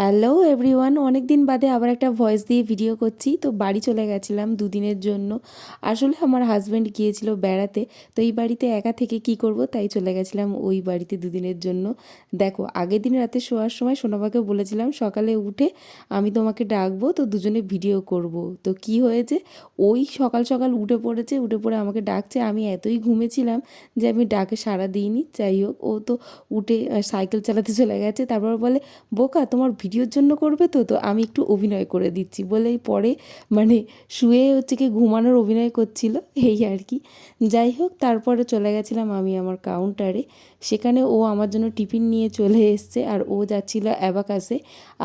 Hello everyone, অনেক দিন বাদে আবার একটা ভয়েস দিয়ে ভিডিও করছি। তো বাড়ি চলে গেছিলাম দুদিনের জন্য। আসলে আমার হাজব্যান্ড গিয়েছিল বেড়াতে, তো এই বাড়িতে একা থেকে কি করব, তাই চলে গেছিলাম ওই বাড়িতে দুদিনের জন্য। দেখো, আগের দিন রাতে শোয়ার সময় সোনাবাকে বলেছিলাম সকালে উঠে আমি তোমাকে ডাকবো, তো দুজনে ভিডিও করব। তো কি হয়েছে, ওই সকাল সকাল উঠে পড়েছে, উঠে পড়ে আমাকে ডাকছে। আমি এতই ঘুমেছিলাম যে আমি ডাকে সাড়া দিইনি। যাই হোক, ও তো উঠে সাইকেল চালাতে চলে গেছে। তারপর বলে, বোকা তোমার ভিডিওর জন্য করবে তো তো আমি একটু অভিনয় করে দিচ্ছি বলেই পরে মানে শুয়ে হচ্ছে কি ঘুমানোর অভিনয় করছিল, এই আর কি। যাই হোক, তারপরে চলে গেছিলাম আমি আমার কাউন্টারে। সেখানে ও আমার জন্য টিফিন নিয়ে চলে এসছে, আর ও যাচ্ছিল অ্যাবাকাসে।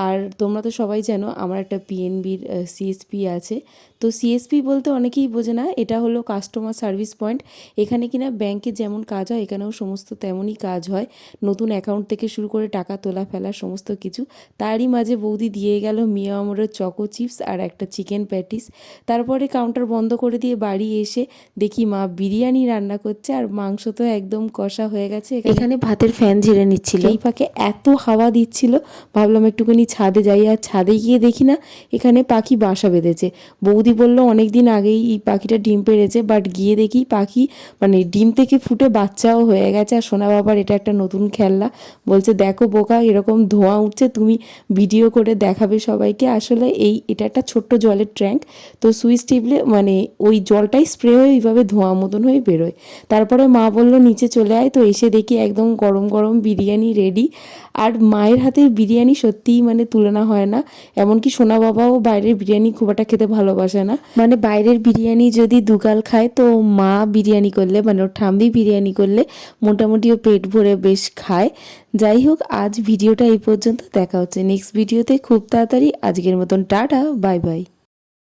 আর তোমরা তো সবাই জানো আমার একটা পিএনবির সিএসপি আছে। তো সিএসপি বলতে অনেকেই বোঝে না, এটা হলো কাস্টমার সার্ভিস পয়েন্ট। এখানে কিনা ব্যাংকে যেমন কাজ হয় এখানেও সমস্ত তেমনই কাজ হয়। নতুন অ্যাকাউন্ট থেকে শুরু করে টাকা তোলা ফেলা সমস্ত কিছু। তারই মাঝে বৌদি দিয়ে গেল মিয়া আমরের চকো চিপস আর একটা চিকেন প্যাটিস। তারপরে কাউন্টার বন্ধ করে দিয়ে বাড়ি এসে দেখি মা বিরিয়ানি রান্না করছে, আর মাংস তো একদম কষা হয়ে গেছে। এখানে ভাতের ফ্যান ঝেড়ে নিচ্ছিল, এই ফাঁকে এত হাওয়া দিচ্ছিল, ভাবলাম একটুখানি ছাদে যাই। আর ছাদে গিয়ে দেখি না, এখানে পাখি বাসা বেঁধেছে। বৌদি বলল অনেক দিন আগেই এই পাখিটা ডিম পেড়েছে, বাট গিয়ে দেখি পাখি মানে ডিম থেকে ফুটে বাচ্চাও হয়ে গেছে। আর সোনা বাবার এটা একটা নতুন খেলনা, বলছে দেখো বোকা এরকম ধোঁয়া উঠছে, তুমি ভিডিও করে দেখাবে সবাইকে। আসলে এটা একটা ছোট্ট জলের ট্যাঙ্ক, তো সুইচ টিপলে মানে ওই জলটাই স্প্রে হয়ে এইভাবে ধোঁয়া মতন হয়ে বেরোয়। তারপরে মা বলল নিচে চলে আয়, তো এসে দেখি একদম গরম গরম বিরিয়ানি রেডি। আর মায়ের হাতের বিরিয়ানি সত্যিই মানে তুলনা হয় না। এমনকি সোনা বাবাও বাইরের বিরিয়ানি খুব একটা খেতে ভালোবাসে না, মানে বাইরের বিরিয়ানি যদি দুগাল খায়, তো মা বিরিয়ানি করলে মানে ওর ঠাম্মি বিরিয়ানি করলে মোটামুটি ও পেট ভরে বেশ খায়। যাই হোক, আজ ভিডিওটা এই পর্যন্ত। দেখা হচ্ছে নেক্সট ভিডিওতে খুব তাড়াতাড়ি। আজকের মতন টাটা, বাই বাই।